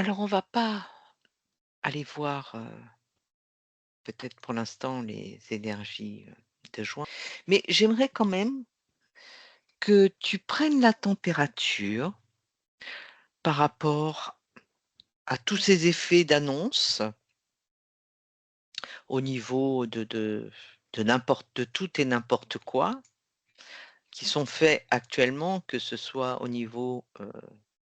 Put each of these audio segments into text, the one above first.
Alors on va pas aller voir, peut-être pour l'instant les énergies, de juin, mais j'aimerais quand même que tu prennes la température par rapport à tous ces effets d'annonce au niveau de tout et n'importe quoi qui sont faits actuellement, que ce soit au niveau,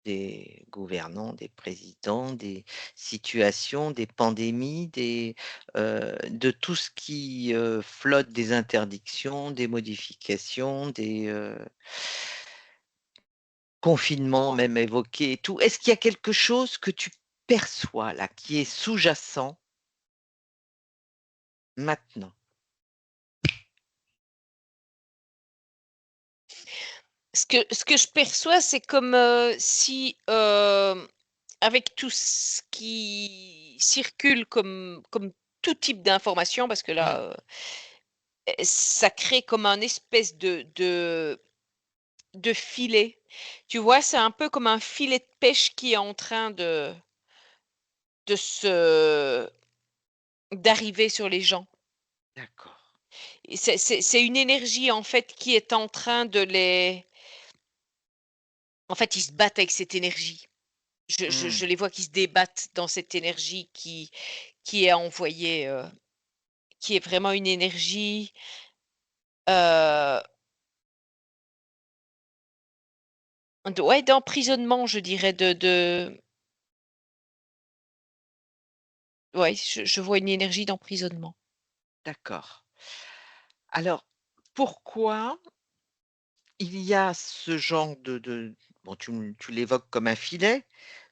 des gouvernants, des présidents, des situations, des pandémies, de tout ce qui, flotte, des interdictions, des modifications, confinements même évoqués et tout. Est-ce qu'il y a quelque chose que tu perçois là, qui est sous-jacent maintenant? Ce que je perçois, c'est comme, si, avec tout ce qui circule comme tout type d'information, parce que Mmh. là, ça crée comme un espèce de filet. Tu vois? C'est un peu comme un filet de pêche qui est en train de se d'arriver sur les gens. D'accord. Et c'est une énergie, en fait, qui est en train de les en fait, ils se battent avec cette énergie. Je Mmh. les vois qui se débattent dans cette énergie qui est envoyée, qui est vraiment une énergie, heu, d'emprisonnement, je dirais, ouais, je vois une énergie d'emprisonnement. D'accord. Alors, pourquoi il y a ce genre bon, tu l'évoques comme un filet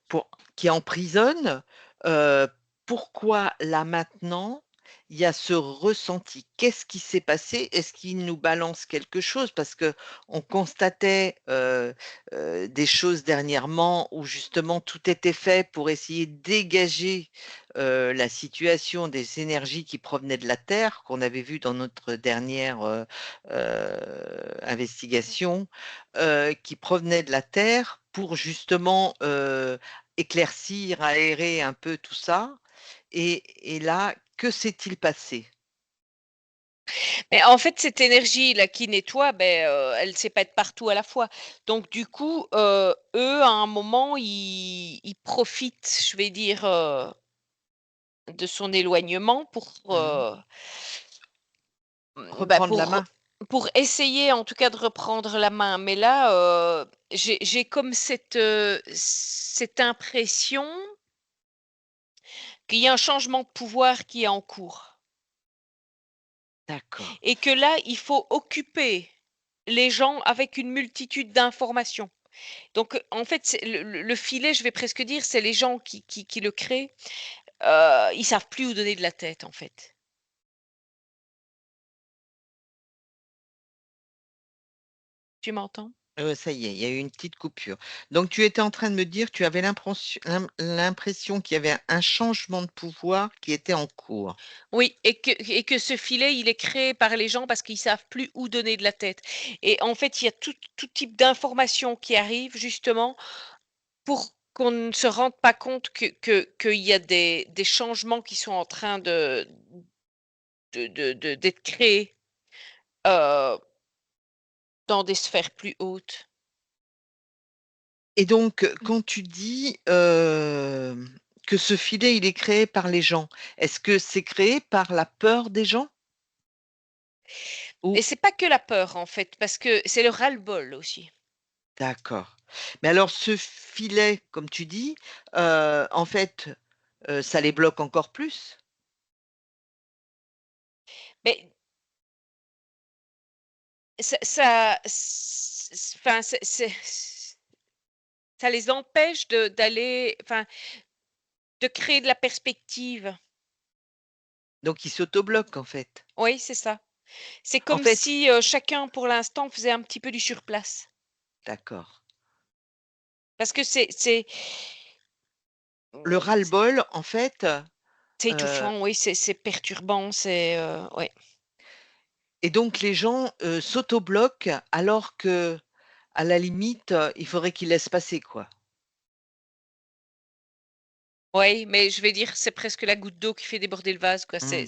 pour qui emprisonne, heu, pourquoi là maintenant, il y a ce ressenti? Qu'est-ce qui s'est passé? Est-ce qu'il nous balance quelque chose? Parce qu'on constatait, des choses dernièrement où justement tout était fait pour essayer de dégager, la situation des énergies qui provenaient de la Terre, qu'on avait vu dans notre dernière, investigation, qui provenaient de la Terre pour justement, éclaircir, aérer un peu tout ça et là, que s'est-il passé? Mais en fait, cette énergie-là qui nettoie, elle ne sait pas être partout à la fois. Donc du coup, eux, à un moment, ils profitent, je vais dire, de son éloignement Mmh. bah, Reprendre la main? pour essayer en tout cas de reprendre la main. Mais là, j'ai comme cette impression qu'il y a un changement de pouvoir qui est en cours D'accord. et que là, il faut occuper les gens avec une multitude d'informations. Donc, en fait, c'est le filet, je vais presque dire, c'est les gens qui le créent, ils savent plus où donner de la tête, en fait. Tu m'entends? Ça y est, il y a eu une petite coupure. Donc tu étais en train de me dire, tu avais l'impression qu'il y avait un changement de pouvoir qui était en cours. Oui, et que ce filet, il est créé par les gens parce qu'ils savent plus où donner de la tête. Et en fait, il y a tout type d'informations qui arrivent justement pour qu'on ne se rende pas compte qu'il y a des changements qui sont en train d'être créés, heu, dans des sphères plus hautes. Et donc, quand tu dis, que ce filet, il est créé par les gens, est-ce que c'est créé par la peur des gens? Et Ou c'est pas que la peur en fait, parce que c'est le ras-le-bol aussi. d'accord. Mais alors ce filet, comme tu dis, en fait, ça les bloque encore plus? Mais ça c enfin, ça les empêche d'aller enfin, de créer de la perspective. Donc ils s'autobloquent, en fait? Oui, c'est ça. C'est En comme fait si, chacun pour l'instant faisait un petit peu du surplace. d'accord. Parce que Le ras-le-bol, en fait, c'est heu étouffant, oui, c'est perturbant, ouais. et donc les gens, s'autobloquent alors qu'à la limite, il faudrait qu'ils laissent passer, quoi? Oui, mais je vais dire, c'est presque la goutte d'eau qui fait déborder le vase, quoi. Mmh.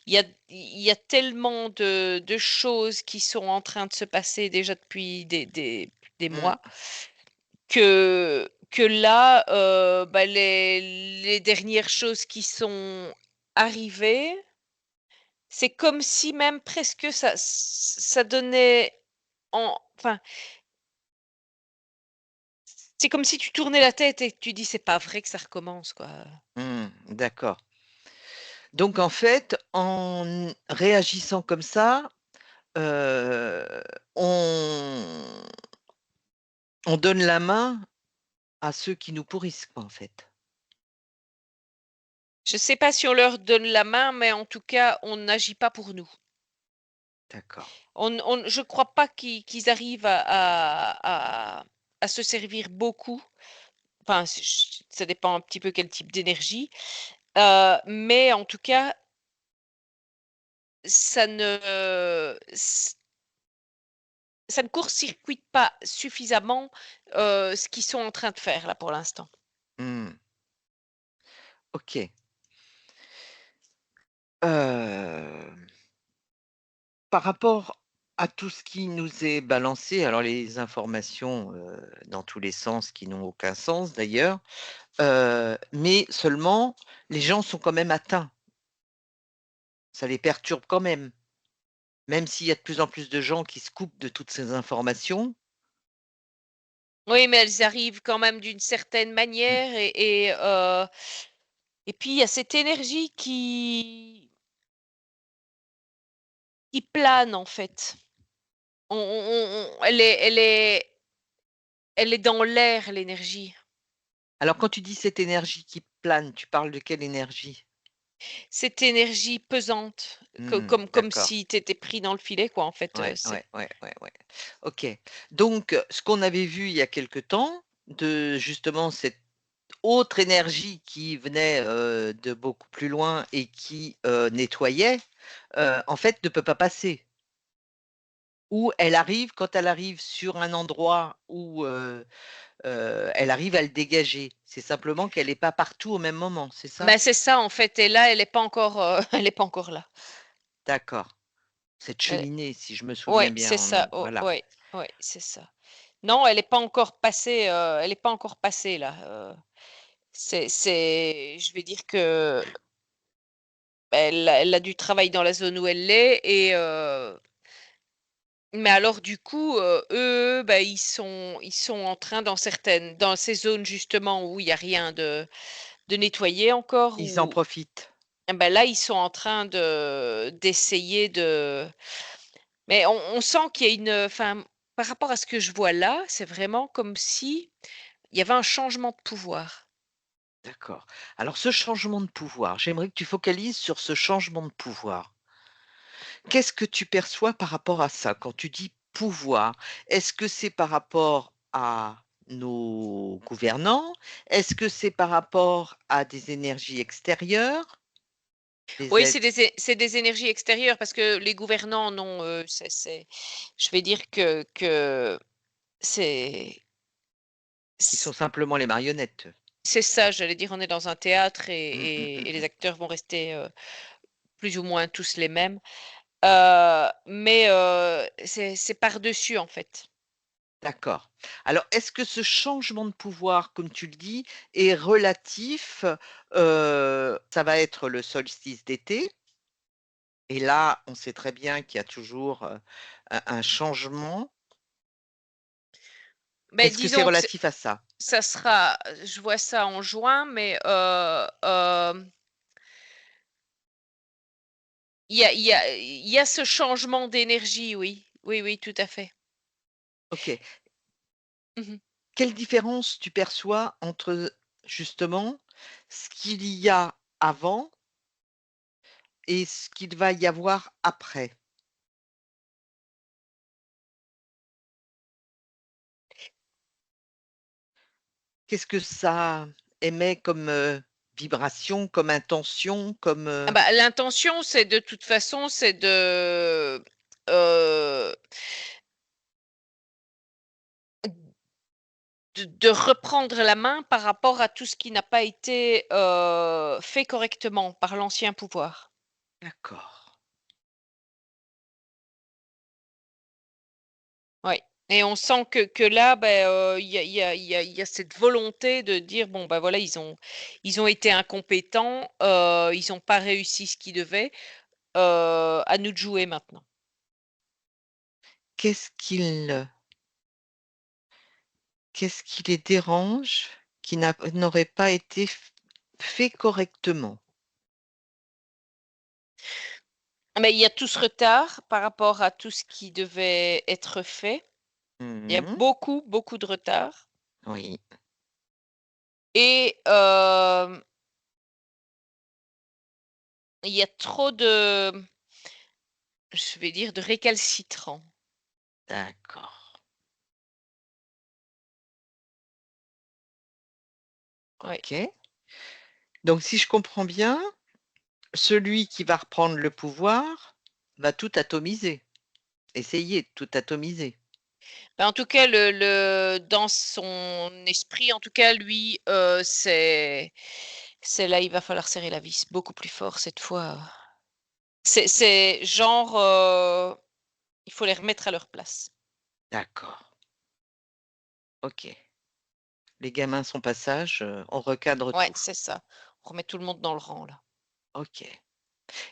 Il y a tellement de choses qui sont en train de se passer déjà depuis des Mmh. mois que là, bah, les dernières choses qui sont arrivées, c'est comme si même presque ça donnait enfin, c'est comme si tu tournais la tête et que tu dis: «C'est pas vrai que ça recommence, quoi». Mmh. D'accord. Donc en fait, en réagissant comme ça, heu, on on donne la main à ceux qui nous pourrissent, quoi, en fait. Je sais pas si on leur donne la main, mais en tout cas, on n'agit pas pour nous. D'accord. Je crois pas qu'ils arrivent à se servir beaucoup. Enfin, ça dépend un petit peu quel type d'énergie, mais en tout cas, ça ne ç ça ne court-circuite pas suffisamment, ce qu'ils sont en train de faire là, pour l'instant. Mmh. OK. Hem, Par rapport à tout ce qui nous est balancé, alors les informations, dans tous les sens qui n'ont aucun sens d'ailleurs, mais seulement les gens sont quand même atteints. Ça les perturbe quand même. Même s'il y a de plus en plus de gens qui se coupent de toutes ces informations. Oui, mais elles arrivent quand même d'une certaine Mmh. manière et puis il y a cette énergie qui plane en fait. Elle est dans l'air, l'énergie. Alors quand tu dis cette énergie qui plane, tu parles de quelle énergie? Cette énergie pesante, Mmh, comme d'accord. si tu étais pris dans le filet quoi en fait, Ouais, c'est ouais, ouais, ouais, ouais. OK. Donc, ce qu'on avait vu il y a quelque temps, de justement cette autre énergie qui venait, de beaucoup plus loin et qui, nettoyait, en fait, ne peut pas passer. Ou elle arrive quand elle arrive sur un endroit où, elle arrive à le dégager. C'est simplement qu'elle est pas partout au même moment, c'est ça? bah, c'est ça en fait et là elle est pas encore, elle est pas encore là. D'accord. Cette Elle cheminée, si je me souviens Ouais, bien, c'est ça, voilà. ouais, ouais, c'est ça. Non, elle est pas encore passée, elle est pas encore passée là, je vais dire que elle a du travail dans la zone où elle est mais alors du coup, eux, bah, ils sont en train dans ces zones justement où il y a rien de nettoyer encore Ils en ou profitent. eh bah, là, ils sont en train d'essayer mais on sent qu'il y a enfin, par rapport à ce que je vois là, c'est vraiment comme si il y avait un changement de pouvoir. D'accord. Alors ce changement de pouvoir, j'aimerais que tu focalises sur ce changement de pouvoir. Qu'est-ce que tu perçois par rapport à ça? Quand tu dis pouvoir, est-ce que c'est par rapport à nos gouvernants? Est-ce que c'est par rapport à des énergies extérieures? Des Oui, êtres c'est des énergies extérieures parce que les gouvernants non, c'est je vais dire que c'est qui sont c simplement les marionnettes? c'est ça, j'allais dire, on est dans un théâtre Mmh, mmh, et les mmh. acteurs vont rester, plus ou moins tous les mêmes, mais c'est par-dessus, en fait. D'accord. Alors, est-ce que ce changement de pouvoir, comme tu le dis, est relatif, ça va être le solstice d'été et là, on sait très bien qu'il y a toujours, un changement. Mais Est-ce que c'est disons que relatif à ça? ça sera je vois ça en juin, mais il y a ce changement d'énergie, oui. Oui, oui, tout à fait. OK. Mmh. Quelle différence tu perçois entre, justement, ce qu'il y a avant et ce qu'il va y avoir après? Qu'est-ce que ça émet comme, vibration, comme intention, comme, Ah bah, l'intention, c'est de toute façon, c'est heu, de reprendre la main par rapport à tout ce qui n'a pas été, fait correctement par l'ancien pouvoir. D'accord. Oui, et on sent que là, il y a cette volonté de dire: «Bon, bah, voilà, ils ont été incompétents, ils ont pas réussi ce qu'ils devaient, à nous de jouer maintenant». Qu'est-ce qu'est-ce qui les dérange qui n'aurait pas été fait correctement? Mais il y a tout ce retard par rapport à tout ce qui devait être fait. Il y a Mmh. beaucoup, beaucoup de retard Oui, et il y a trop de, je vais dire, de récalcitrants. d'accord. Oui. OK. Donc si je comprends bien, celui qui va reprendre le pouvoir va tout atomiser, essayer de tout atomiser. Bah, en tout cas, dans son esprit, en tout cas, lui, c'est là, il va falloir serrer la vis beaucoup plus fort cette fois. C'est genre, il faut les remettre à leur place. D'accord, OK. Les gamins sont pas sages, on recadre Ouais, tout. c'est ça. On remet tout le monde dans le rang, là. OK.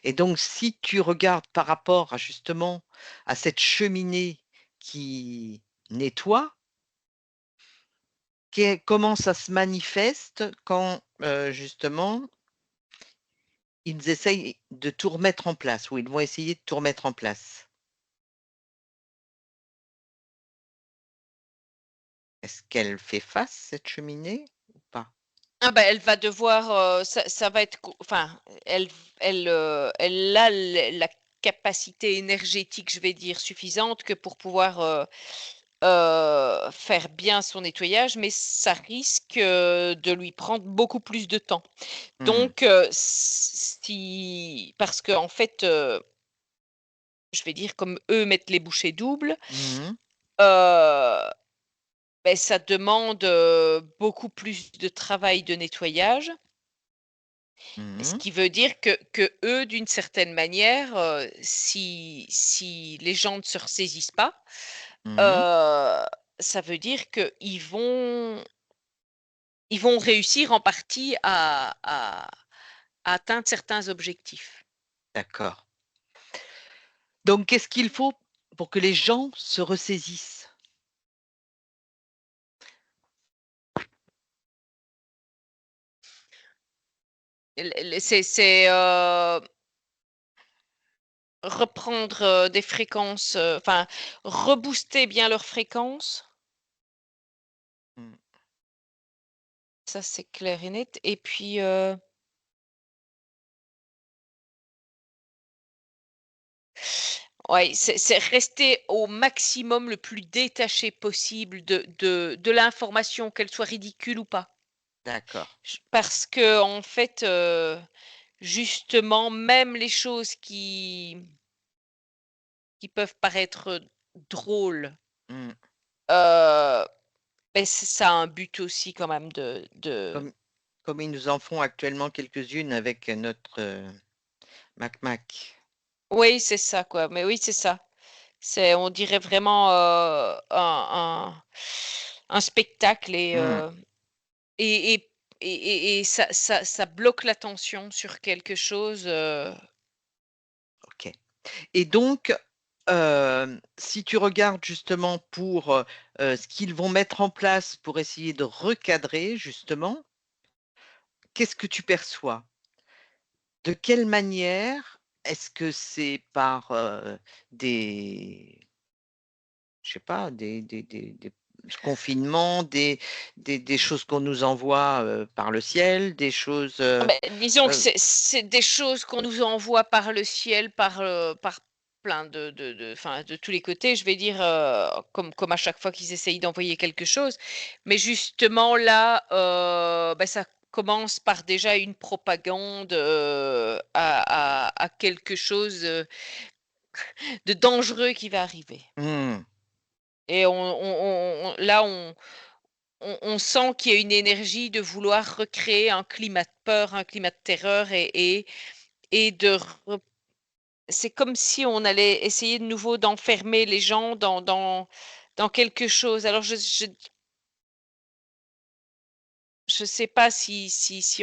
Et donc si tu regardes par rapport à justement à cette cheminée qui nettoie, comment ça se manifeste quand, justement, ils essayent de tout remettre en place ou ils vont essayer de tout remettre en place? Est-ce qu'elle fait face cette cheminée ou pas? Ah bah, elle va devoir, ça va être co enfin, elle a la capacité énergétique, je vais dire, suffisante que pour pouvoir, faire bien son nettoyage, mais ça risque, de lui prendre beaucoup plus de temps. Mmh. Donc, si parce qu'en fait, je vais dire comme eux mettent les bouchées doubles, Mmh. heu, ça demande, beaucoup plus de travail de nettoyage. Ce Mmh. qui veut dire que eux, d'une certaine manière, si les gens ne se ressaisissent pas, Mmh. heu, ça veut dire ils vont réussir en partie à atteindre certains objectifs. D'accord. Donc qu'est-ce qu'il faut pour que les gens se ressaisissent? C'est reprendre, des fréquences, enfin rebooster bien leurs fréquences, Mmh. ça c'est clair et net et puis, ouais, c'est rester au maximum le plus détaché possible de l'information, qu'elle soit ridicule ou pas. D'accord. Parce que en fait, justement, même les choses qui peuvent paraître drôles, Mmh. heu, ça a un but aussi quand même de Comme comme ils nous en font actuellement quelques-unes avec notre, Mac Mac. oui, c'est ça quoi, mais oui, c'est ça. C'est on dirait vraiment, un spectacle Mmh. et et et ça bloque l'attention sur quelque chose, OK. Et donc, si tu regardes justement pour, ce qu'ils vont mettre en place pour essayer de recadrer justement, qu'est-ce que tu perçois? De quelle manière? Est-ce que c'est par, des je sais pas, des confinements, des choses qu'on nous envoie, par le ciel, des choses, disons que heu c'est des choses qu'on nous envoie par le ciel, par plein de enfin, de tous les côtés, je vais dire, comme à chaque fois qu'ils essayent d'envoyer quelque chose. Mais justement là, ça commence par déjà une propagande, à quelque chose, de dangereux qui va arriver mmh, et on là, on sent qu'il y a une énergie de vouloir recréer un climat de peur, un climat de terreur et de re c'est comme si on allait essayer de nouveau d'enfermer les gens dans quelque chose. Alors je sais pas si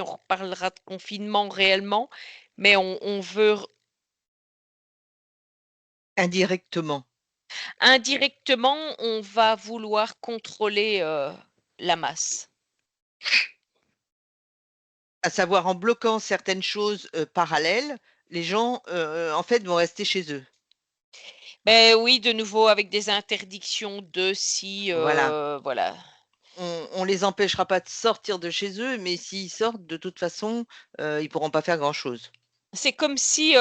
on reparlera de confinement réellement, mais on veut Indirectement, indirectement, on va vouloir contrôler, la masse. à savoir en bloquant certaines choses, parallèles, les gens, en fait, vont rester chez eux. Ben oui, de nouveau avec des interdictions de si, Voilà. voilà. On les empêchera pas de sortir de chez eux, mais s'ils sortent, de toute façon, ils pourront pas faire grand-chose. C'est comme si,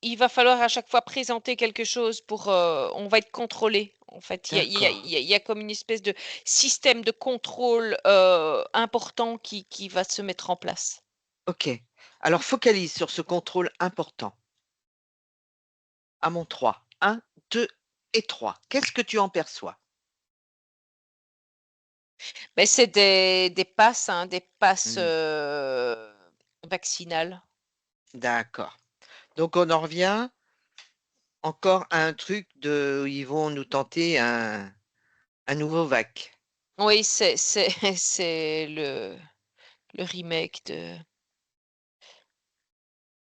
il va falloir à chaque fois présenter quelque chose pour, on va être contrôlé. En fait, D'accord, il y a comme une espèce de système de contrôle, important qui va se mettre en place. OK. Alors focalise sur ce contrôle important. À mon 3. 1, 2 et 3. Qu'est-ce que tu en perçois? Mais c'est des passes, hein, des passes, Mmh, vaccinales. d'accord. Donc on en revient encore à un truc de ils vont nous tenter un nouveau vac. Oui, c'est c'est le remake de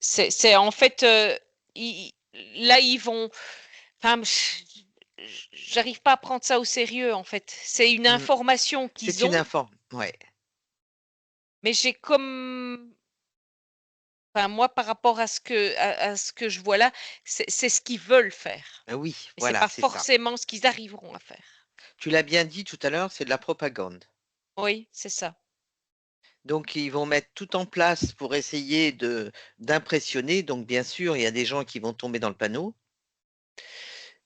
c'est en fait, là, ils vont enfin, j'arrive pas à prendre ça au sérieux, en fait. C'est une Mmh, information c'est qu'ils une ont, informe ouais. mais j'ai comme enfin, moi, par rapport à ce que je vois là, c'est ce qu'ils veulent faire, Oui, mais c'est voilà, pas c'est ça. forcément ce qu'ils arriveront à faire. Tu l'as bien dit tout à l'heure, c'est de la propagande. Oui, c'est ça. Donc ils vont mettre tout en place pour essayer de d'impressionner. Donc bien sûr, il y a des gens qui vont tomber dans le panneau.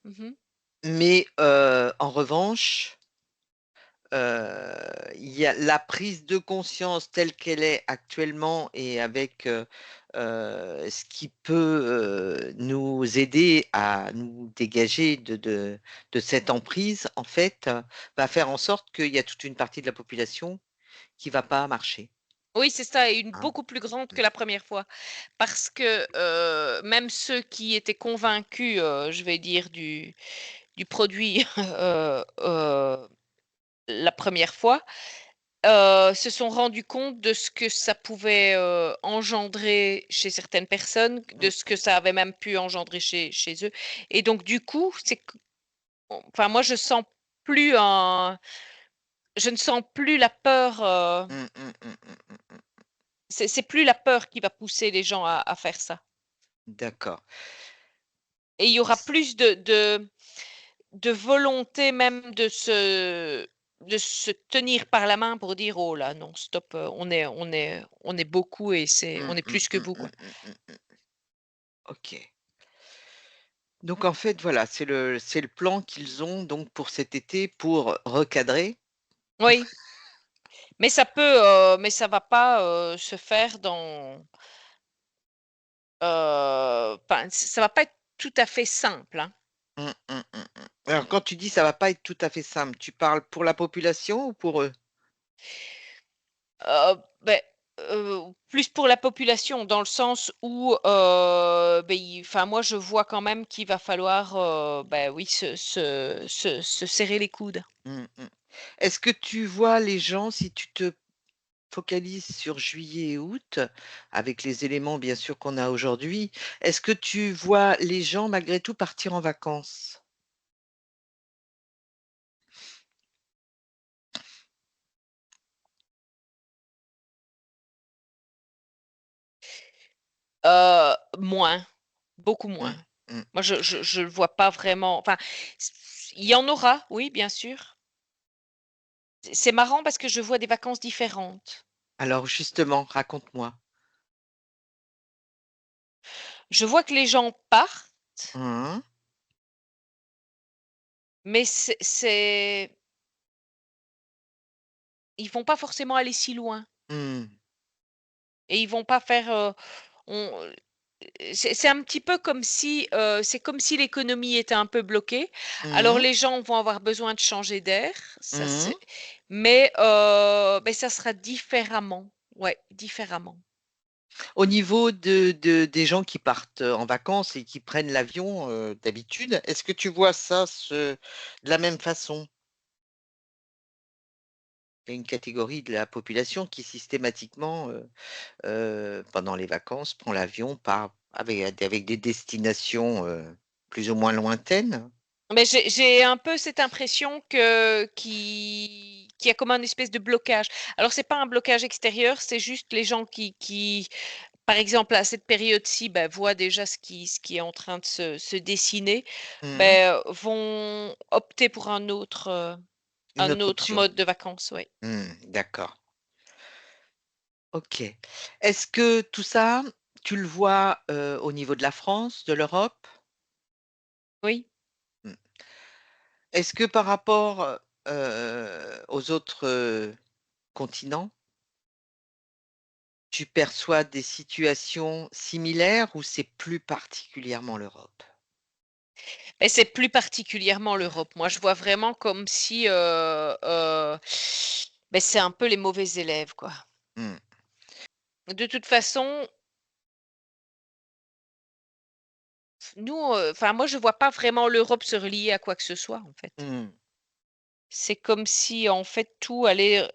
Mmh. Mais, en revanche, il y a la prise de conscience telle qu'elle est actuellement et avec, ce qui peut, nous aider à nous dégager de cette emprise, en fait, va faire en sorte qu'il y a toute une partie de la population qui va pas marcher, Oui, c'est ça et une hein. beaucoup plus grande Mmh. que la première fois. Parce que, même ceux qui étaient convaincus, je vais dire du produit, la première fois, se sont rendus compte de ce que ça pouvait, engendrer chez certaines personnes, de Mmh. ce que ça avait même pu engendrer chez eux et donc du coup, c'est q enfin moi plus un je ne sens plus la peur, Mmh, mmh, mmh, mmh, mmh, mmh. c'est plus la peur qui va pousser les gens à faire ça D'accord. et il y aura plus de volonté même de se tenir par la main pour dire: «Oh là, non stop, on est beaucoup et c'est Mmh, on est mmh, plus que mmh, vous, quoi». mmh, mmh, mmh, mmh. OK. Donc en fait, voilà, c'est le plan qu'ils ont donc pour cet été pour recadrer. Oui, mais ça va pas, se faire enfin, ça va pas être tout à fait simple, hein. Mmh, mmh, mmh, mmh. Alors quand tu dis: «Ça va pas être tout à fait simple», tu parles pour la population ou pour eux? Beh, plus pour la population dans le sens où, beh, il enfin moi je vois quand même qu'il va falloir, bah, oui se serrer les coudes. Mmh mh. Est-ce que tu vois les gens, si tu te focalises sur juillet et août, avec les éléments bien sûr qu'on a aujourd'hui, est-ce que tu vois les gens malgré tout partir en vacances? Moins, beaucoup Mmh, moins. mmh. Moi je le vois pas vraiment enfin, il y en aura, oui, bien sûr. C'est marrant parce que je vois des vacances différentes. Alors justement, raconte-moi. Je vois que les gens partent, Mmh. mais ils vont pas forcément aller si loin Mmh. et ils vont pas faire, on c'est un petit peu comme si, c'est comme si l'économie était un peu bloquée. Alors Mmh. les gens vont avoir besoin de changer d'air, ça Mmh. c'est mais ça sera différemment. Ouais, différemment. Au niveau de des gens qui partent, en vacances et qui prennent l'avion, d'habitude, est-ce que tu vois ça de la même façon? Il y a une catégorie de la population qui systématiquement, pendant les vacances, prend l'avion, part avec des destinations, plus ou moins lointaines? Mais j'ai un peu cette impression que qu'il y a comme un espèce de blocage. Alors c'est pas un blocage extérieur, c'est juste les gens qui, par exemple, à cette période-ci, bah, voient déjà ce qui est en train de se dessiner, Mmh. beh, vont opter pour Une un autre autre option. mode de vacances, oui. D'accord. OK. Est-ce que tout ça, tu le vois, au niveau de la France, de l'Europe? Oui. Mmh. Est-ce que par rapport, aux autres, continents, tu perçois des situations similaires ou c'est plus particulièrement l'Europe? Et c'est plus particulièrement Mmh. l'Europe. Moi, je vois vraiment comme si, beh, c'est un peu les mauvais élèves, quoi. Mmh. De toute façon, nous, enfin, moi, je vois pas vraiment l'Europe se relier à quoi que ce soit, en fait. Mmh. C'est comme si, en fait, tout allait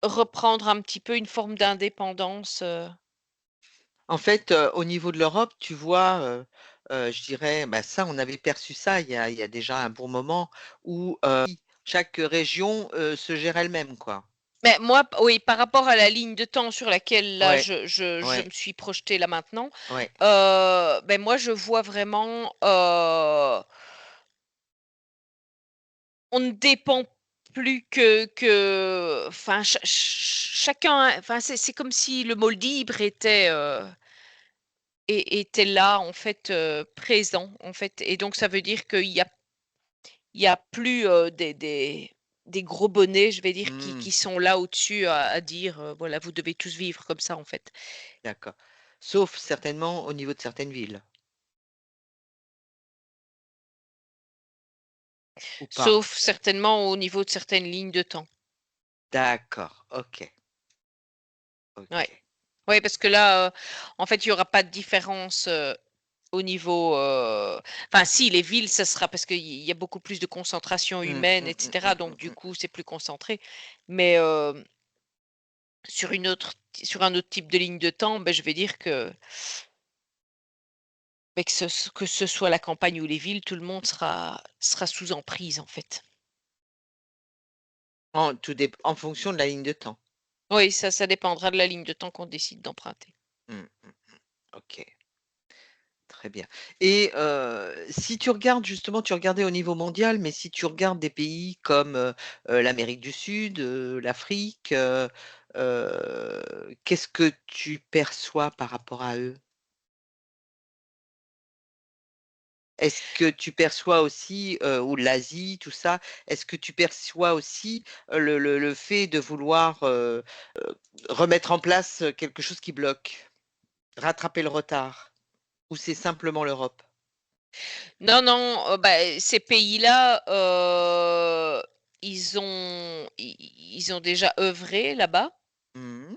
reprendre un petit peu une forme d'indépendance, En fait, au niveau de l'Europe, tu vois, je dirais, bah, ça, on avait perçu ça il y a déjà un bon moment où, chaque région, se gère elle-même, quoi. mais moi, oui, par rapport à la ligne de temps sur laquelle là Ouais, je ouais, me suis projetée là maintenant, ouais. beh, moi je vois vraiment, on ne dépend plus que enfin chacun enfin c'est comme si le mot libre était là en fait, présent en fait et donc ça veut dire qu'il y a plus, des gros bonnets, je vais dire, qui Mmh, qui sont là au-dessus à dire, voilà, vous devez tous vivre comme ça, en fait. d'accord. Sauf certainement au niveau de certaines villes, ou pas? Sauf certainement au niveau de certaines lignes de temps. D'accord, OK, Ouais. OK. Ouais, parce que là, en fait, il y aura pas de différence, au niveau, enfin si, les villes, ça sera parce qu'il y a beaucoup plus de concentration Mmh, humaine mmh, et mmh, cetera, mmh, donc mmh, du mmh. coup, c'est plus concentré. Mais, sur un autre type de ligne de temps, ben je vais dire que Mais que ce soit la campagne ou les villes, tout le monde sera sous emprise, en fait. En fonction de la ligne de temps. Oui, ça dépendra de la ligne de temps qu'on décide d'emprunter. Mmh, mmh, OK. Très bien et si tu regardes justement, tu regardais au niveau mondial, mais si tu regardes des pays comme, l'Amérique du Sud, l'Afrique, qu'est-ce que tu perçois par rapport à eux? Est-ce que tu perçois aussi, ou l'Asie, tout ça, est-ce que tu perçois aussi, le fait de vouloir, remettre en place, quelque chose qui bloque? Rattraper le retard? Ou c'est simplement l'Europe? Non, non, bah, ces pays-là, ils ont déjà œuvré là-bas. Mmh.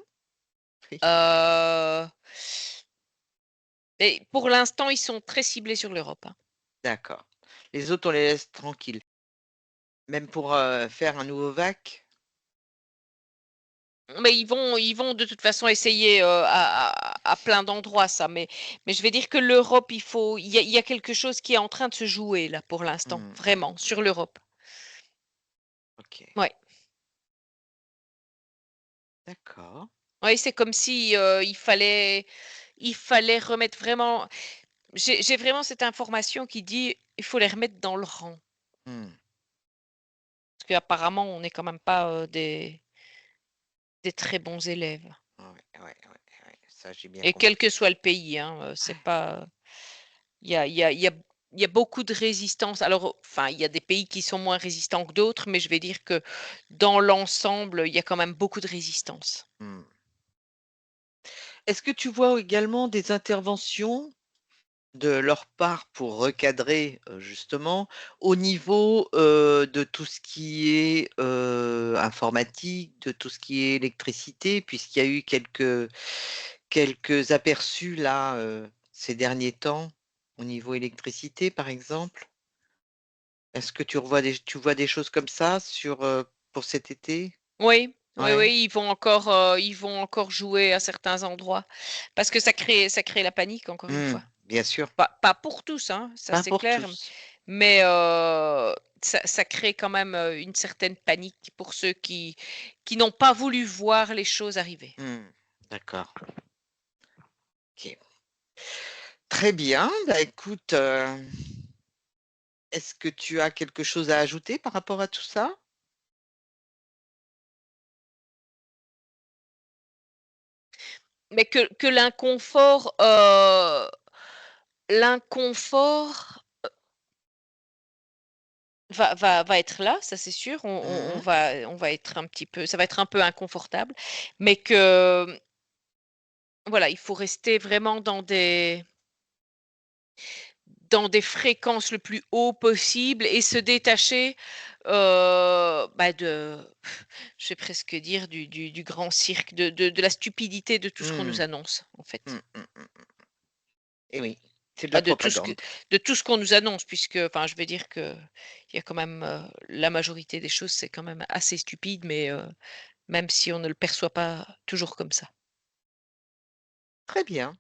Oui. Heu et pour l'instant, ils sont très ciblés sur l'Europe, hein. D'accord. Les autres, on les laisse tranquilles. Même pour, faire un nouveau vac? Mais ils vont de toute façon essayer, à plein d'endroits ça, mais je vais dire que l'Europe, il y a quelque chose qui est en train de se jouer là, pour l'instant, Mmh, mmh, vraiment, sur l'Europe. OK. Ouais. D'accord. Ouais, c'est comme si, il fallait remettre vraiment j'ai vraiment cette information qui dit: «Il faut les remettre dans le rang». Mmh. Parce qu'apparemment, on n'est quand même pas, des très bons élèves Ouais, ouais, ouais, ouais, ça j'ai bien et quel compris. que soit le pays, hein, c'est pas, il y a beaucoup de résistance. Alors, enfin, il y a des pays qui sont moins résistants que d'autres, mais je vais dire que dans l'ensemble, il y a quand même beaucoup de résistance. Mmh. Est-ce que tu vois également des interventions de leur part pour recadrer, justement, au niveau, de tout ce qui est, informatique, de tout ce qui est électricité, puisqu'il y a eu quelques aperçus là, ces derniers temps, au niveau électricité, par exemple? Est-ce que tu vois des choses comme ça pour cet été? Oui, oui, Ouais. oui, ils vont encore jouer à certains endroits parce que ça crée la panique encore une Mmh, fois. bien sûr, Pas pour tous, hein, ça pas c'est pour clair, tous. mais ça crée quand même, une certaine panique pour ceux qui n'ont pas voulu voir les choses arriver. Mmh, d'accord, OK. Très bien, bah, écoute, est-ce que tu as quelque chose à ajouter par rapport à tout ça? Mais que l'inconfort va être là, ça c'est sûr. Mmh. On va être un petit peu ça va être un peu inconfortable, mais que, voilà, il faut rester vraiment dans des fréquences le plus haut possible et se détacher, bah, je vais presque dire du grand cirque, de la stupidité de tout ce qu'on nous Mmh. annonce, en fait. Mmh, mmh, mmh. Et oui, c'est de la Bah, propagande. de tout ce qu'on nous annonce puisque enfin, je vais dire que il y a quand même, la majorité des choses, c'est quand même assez stupide, mais même si on ne le perçoit pas toujours comme ça. Très bien.